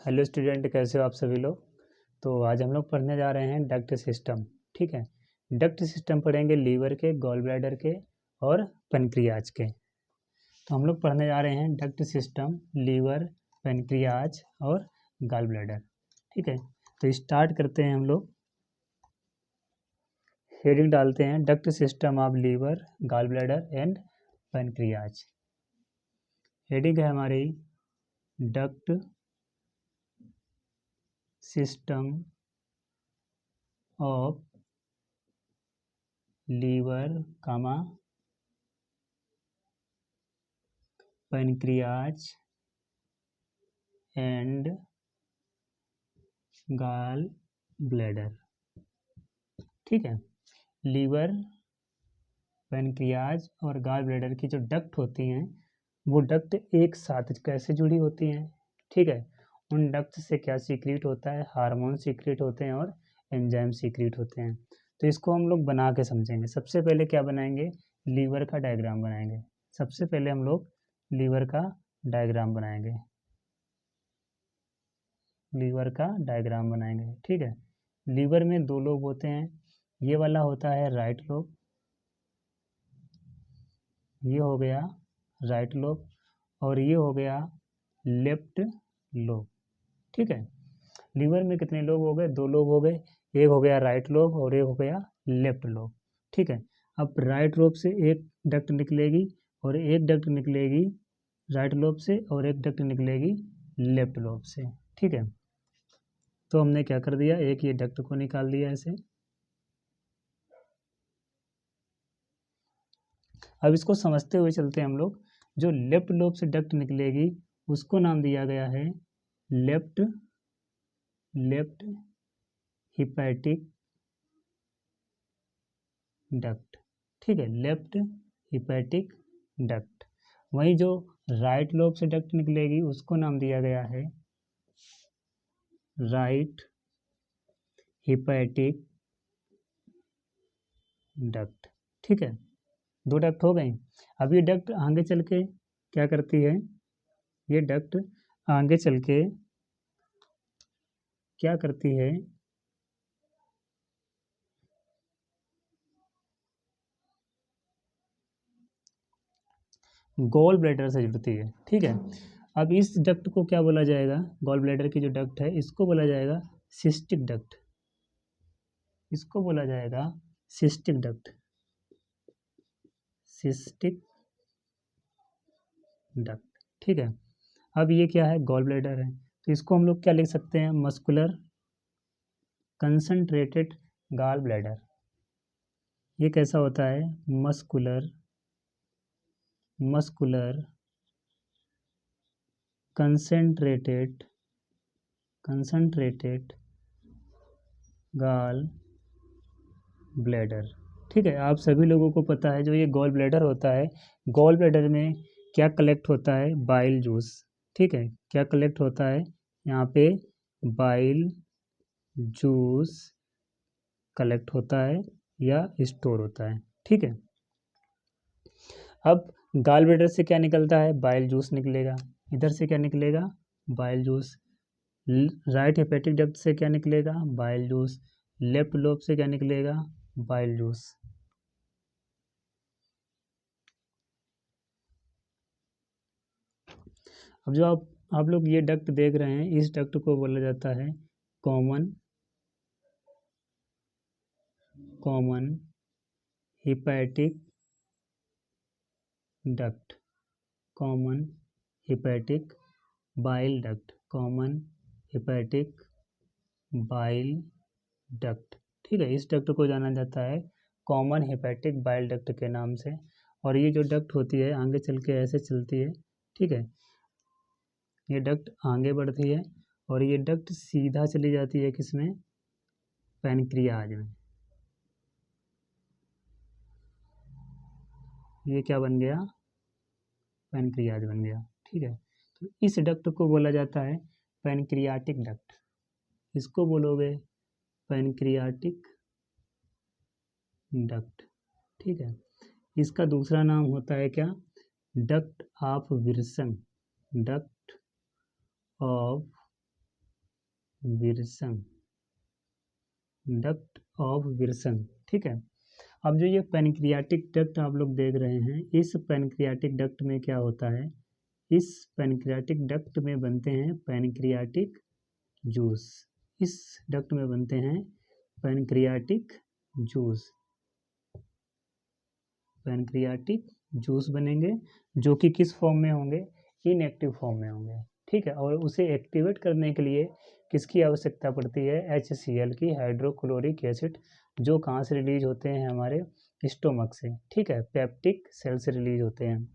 Hello student, कैसे हो आप सभी लोग। तो आज हम लोग पढ़ने जा रहे हैं डक्ट सिस्टम। ठीक है, डक्ट सिस्टम पढ़ेंगे लीवर के, गॉल ब्लैडर के और पेनक्रियाज के। तो हम लोग पढ़ने जा रहे हैं डक्ट सिस्टम, लीवर, पेनक्रियाज और गॉल ब्लैडर। ठीक है, तो स्टार्ट करते हैं हम लोग। हेडिंग डालते हैं duct system of liver, gall bladder and pancreas. Heading है हमारी duct system of liver, pancreas and gall bladder. ठीक है, लीवर, पेनक्रियाज और गॉल ब्लैडर की जो डक्ट होती हैं वो डक्ट एक साथ कैसे जुड़ी होती हैं। ठीक है, उन डक्ट से क्या सीक्रेट होता है, हार्मोन सीक्रेट होते हैं और एंजाइम सीक्रेट होते हैं। तो इसको हम लोग बना के समझेंगे। सबसे पहले क्या बनाएंगे, लीवर का डायग्राम बनाएंगे। सबसे पहले हम लोग लीवर का डायग्राम बनाएंगे। लीवर का डायग्राम बनाएंगे। ठीक है, लीवर में दो लोब होते हैं। ये वाला होता है राइट लोब, ये हो गया राइट लोब, और ये हो गया लेफ्ट लोब। ठीक है, लीवर में कितने लोब हो गए, दो लोब हो गए। एक हो गया राइट लोब और एक हो गया लेफ्ट लोब। ठीक है, अब राइट लोब से एक डक्ट निकलेगी और एक डक्ट निकलेगी राइट लोब से और एक डक्ट निकलेगी लेफ्ट लोब से। ठीक है, तो हमने क्या कर दिया, एक ये डक्ट को निकाल दिया ऐसे। अब इसको समझते हुए चलते हैं हम लोग। जो लेफ्ट लोब से डक्ट निकलेगी उसको नाम दिया गया है लेफ्ट हिपैटिक डक्ट। ठीक है, लेफ्ट हिपैटिक डक्ट। वहीं जो राइट लोब से डक्ट निकलेगी उसको नाम दिया गया है राइट हिपैटिक डक्ट। ठीक है, दो डक्ट हो गए। अब ये डक्ट आगे चल के क्या करती है, ये डक्ट आगे चल के क्या करती है, गॉल ब्लैडर से जुड़ती है। ठीक है, अब इस डक्ट को क्या बोला जाएगा, गॉल ब्लैडर की जो डक्ट है इसको बोला जाएगा सिस्टिक डक्ट। इसको बोला जाएगा सिस्टिक डक्ट, सिस्टिक डक्ट। ठीक है, अब ये क्या है, गॉल ब्लैडर है, तो इसको हम लोग क्या लिख सकते हैं, मस्कुलर कंसंट्रेटेड गॉल ब्लैडर। ये कैसा होता है, मस्कुलर कंसंट्रेटेड गॉल ब्लैडर। ठीक है, आप सभी लोगों को पता है जो ये गॉल ब्लैडर होता है, गॉल ब्लैडर में क्या कलेक्ट होता है, बाइल जूस। ठीक है, क्या कलेक्ट होता है यहाँ पे, बाइल जूस कलेक्ट होता है या स्टोर होता है। ठीक है, अब गॉल ब्लैडर से क्या निकलता है, बाइल जूस निकलेगा। इधर से क्या निकलेगा, bile juice. Right hepatic duct से क्या निकलेगा, बाइल जूस। लेफ्ट लोब से क्या निकलेगा, बाइल जूस। अब जो आप लोग ये डक्ट देख रहे हैं, इस डक्ट को बोला जाता है common hepatic duct, common hepatic bile duct, common hepatic bile duct. ठीक है, इस डक्ट को जाना जाता है कॉमन हिपैटिक बाइल डक्ट के नाम से। और ये जो डक्ट होती है आगे चल के ऐसे चलती है। ठीक है, ये डक्ट आगे बढ़ती है और ये डक्ट सीधा चली जाती है किसमें, पैनक्रियाज में। ये क्या बन गया, पैनक्रियाज बन गया। ठीक है, तो इस डक्ट को बोला जाता है पैनक्रियाटिक डक्ट। इसको बोलोगे पैनक्रियाटिक डक्ट। ठीक है, इसका दूसरा नाम होता है क्या, duct of Wilson, duct of Wilson, duct of Wilson. ठीक है। अब जो ये पैनक्रियाटिक डक्ट आप लोग देख रहे हैं, इस पैनक्रियाटिक डक्ट में क्या होता है, इस पैनक्रियाटिक डक्ट में बनते हैं पैनक्रियाटिक जूस। इस डक्ट में बनते हैं पैनक्रियाटिक जूस, पैनक्रियाटिक जूस बनेंगे, जो कि किस फॉर्म में होंगे, इनएक्टिव फॉर्म में होंगे। ठीक है। और उसे एक्टिवेट करने के लिए किसकी आवश्यकता पड़ती है, HCl की, हाइड्रोक्लोरिक एसिड, जो कहाँ से रिलीज होते हैं, हमारे स्टोमक से। ठीक है, पेप्टिक सेल से रिलीज होते हैं।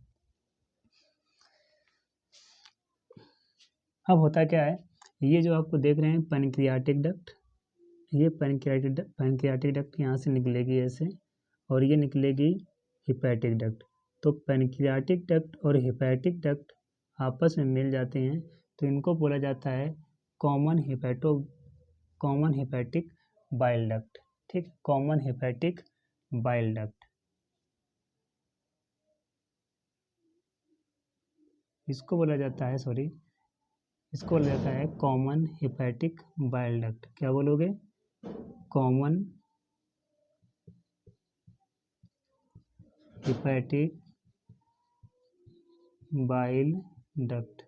अब होता क्या है, ये जो आपको देख रहे हैं पैनक्रियाटिक डक्ट, ये पैनक्रियाटिक डक्ट यहाँ से निकलेगी ऐसे, और ये निकलेगी हिपैटिक डक्ट। तो पैनक्रियाटिक डक्ट और हिपैटिक डक्ट आपस में मिल जाते हैं, तो इनको बोला जाता है कॉमन हिपैटिक बाइल डक्ट। ठीक, कॉमन हिपैटिक बाइल डक्ट, इसको बोला जाता है, इसको बोला जाता है कॉमन हिपैटिक बाइल डक्ट। क्या बोलोगे, कॉमन हिपैटिक बाइल डक्ट।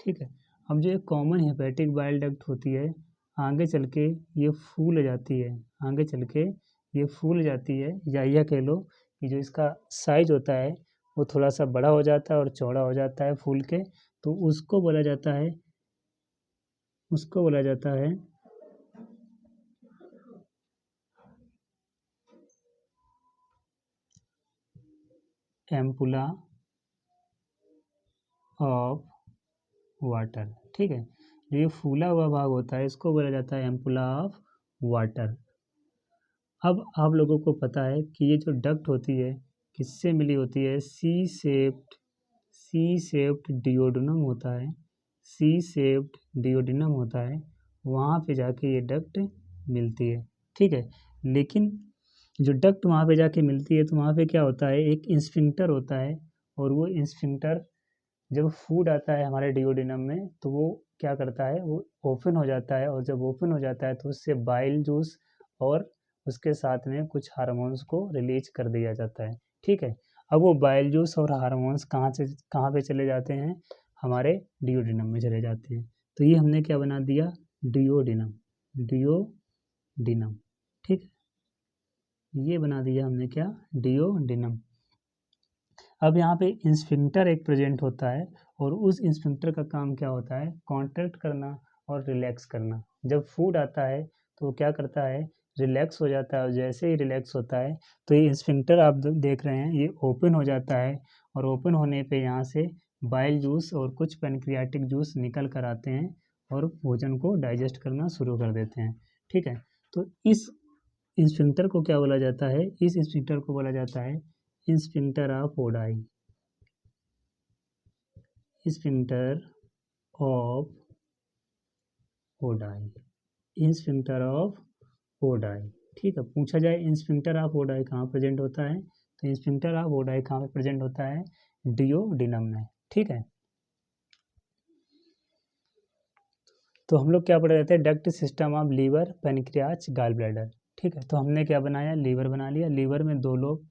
ठीक है। अब जो एक कॉमन हिपैटिक बाइल डक्ट होती है, आगे चल के ये फूल जाती है, आगे चल के ये फूल जाती है, या यह कह लो कि जो इसका साइज होता है वो थोड़ा सा बड़ा हो जाता है और चौड़ा हो जाता है फूल के, तो उसको बोला जाता है एम्पुला ऑफ वाटर। ठीक है। जो ये फूला हुआ भाग होता है, इसको बोला जाता है एम्पुला ऑफ वाटर। अब आप लोगों को पता है कि ये जो डक्ट होती है किससे मिली होती है, सी शेप्ड डिओडिनम होता है, सी शेप्ड डिओडिनम होता है, वहाँ पे जाके ये डक्ट मिलती है। ठीक है। लेकिन जो डक्ट वहाँ पे जाके मिलती है, तो वहाँ पे क्या होता है, एक इंस्फिंक्टर होता है, और वो इंस्फिंक्टर जब फूड आता है हमारे डिओडिनम में, तो वो क्या करता है, वो ओपन हो जाता है, और जब ओपन हो जाता है तो उससे बाइल जूस और उसके साथ में कुछ हार्मोन्स को रिलीज कर दिया जाता है। ठीक है। अब वो बाइल जूस और हार्मोन्स कहाँ पे चले जाते हैं, हमारे डिओडिनम में चले जाते हैं। तो ये हमने क्या बना दिया, डिओडिनम, डिओडिनम। ठीक है, ये बना दिया हमने क्या, डिओडिनम। अब यहाँ पे इंस्फिंक्टर एक प्रेजेंट होता है, और उस इंस्फिंक्टर का काम क्या होता है, कॉन्ट्रैक्ट करना और रिलैक्स करना। जब फूड आता है तो वो क्या करता है, रिलैक्स हो जाता है, और जैसे ही रिलैक्स होता है तो ये इंस्फिंक्टर आप देख रहे हैं, ये ओपन हो जाता है, और ओपन होने पे यहाँ से बाइल जूस और कुछ पैनक्रियाटिक जूस निकल कर आते हैं, और भोजन को डाइजेस्ट करना शुरू कर देते हैं। ठीक है। तो इस इंस्फिंक्टर को क्या बोला जाता है, इस इंस्फिंक्टर को बोला जाता है sphincter of Oddi, sphincter of Oddi, sphincter of Oddi. ठीक है। पूछा जाए स्फिंक्टर ऑफ ओडाई कहाँ प्रेजेंट होता है, तो स्फिंक्टर ऑफ ओडाई कहाँ पे प्रेजेंट होता है, डिओडिनम में। ठीक है। तो हम लोग क्या पढ़ रहे थे, duct system of liver, pancreas, gall bladder. ठीक है। तो हमने क्या बनाया, लीवर बना लिया। लीवर में दो लोब,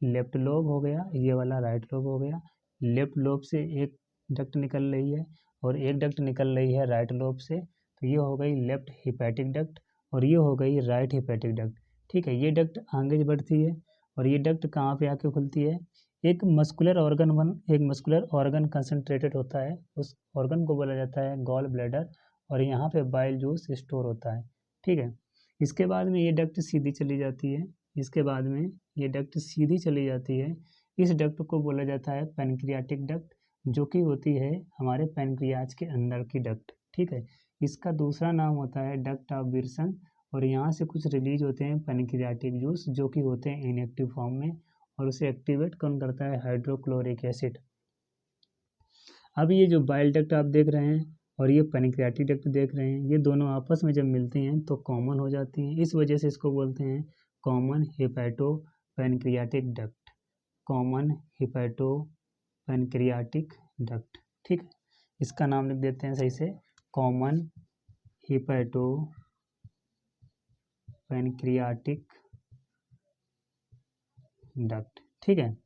लेफ्ट लोब हो गया, ये वाला राइट लोब हो गया। लेफ्ट लोब से एक डक्ट निकल रही है, और एक डक्ट निकल रही है राइट लोब से, तो ये हो गई लेफ्ट हिपैटिक डक्ट, और ये हो गई राइट हिपैटिक डक्ट। ठीक है। ये डक्ट आगे बढ़ती है, और ये डक्ट कहाँ पे आके खुलती है, एक मस्कुलर ऑर्गन कंसंट्रेटेड होता है, उस ऑर्गन को बोला जाता है गॉल ब्लैडर, और यहाँ पे बाइल जूस स्टोर होता है। ठीक है। इसके बाद में ये डक्ट सीधी चली जाती है, इसके बाद में ये डक्ट सीधी चली जाती है। इस डक्ट को बोला जाता है पैनक्रियाटिक डक्ट, जो कि होती है हमारे पैनक्रियाज के अंदर की डक्ट। ठीक है। इसका दूसरा नाम होता है डक्ट ऑफ विल्सन, और यहाँ से कुछ रिलीज होते हैं पैनक्रियाटिक जूस, जो कि होते हैं इनएक्टिव फॉर्म में, और उसे एक्टिवेट कौन करता है, हाइड्रोक्लोरिक एसिड। अब ये जो बाइल डक्ट आप देख रहे हैं और ये पैनक्रियाटिक डक्ट देख रहे हैं, ये दोनों आपस में जब मिलती हैं तो कॉमन हो जाती हैं, इस वजह से इसको बोलते हैं common hepato pancreatic duct, common hepato pancreatic duct. ठीक है। इसका नाम लिख देते हैं सही से, कॉमन हिपैटो पैनक्रियाटिक डक्ट। ठीक है,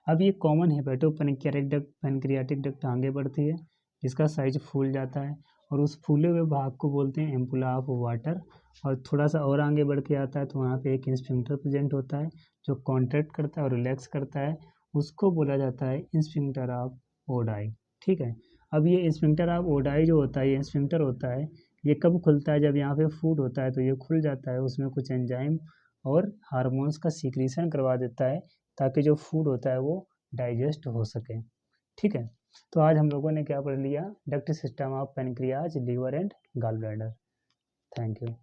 अब ये कॉमन हिपैटो पैनक्रियाटिक डक्ट आगे बढ़ती है, इसका साइज फूल जाता है और उस फूले हुए भाग को बोलते हैं एम्पुला ऑफ वाटर। और थोड़ा सा और आगे बढ़ के आता है तो वहाँ पे एक इंस्फिंक्टर प्रेजेंट होता है जो कॉन्ट्रैक्ट करता है और रिलैक्स करता है, उसको बोला जाता है इंस्फिंक्टर ऑफ ओडाई। ठीक है, अब ये इंस्फिंक्टर ऑफ ओडाई जो होता है, ये इंस्फिंक्टर होता है, ये कब खुलता है? जब यहाँ पे फूड होता है तो ये खुल जाता है, उसमें कुछ एंजाइम और हार्मोन्स का सीक्रेशन करवा देता है ताकि जो फूड होता है वो डाइजेस्ट हो सके। ठीक है, तो आज हम लोगों ने क्या पढ़ लिया? Duct system of pancreas, liver and gall bladder. Thank you.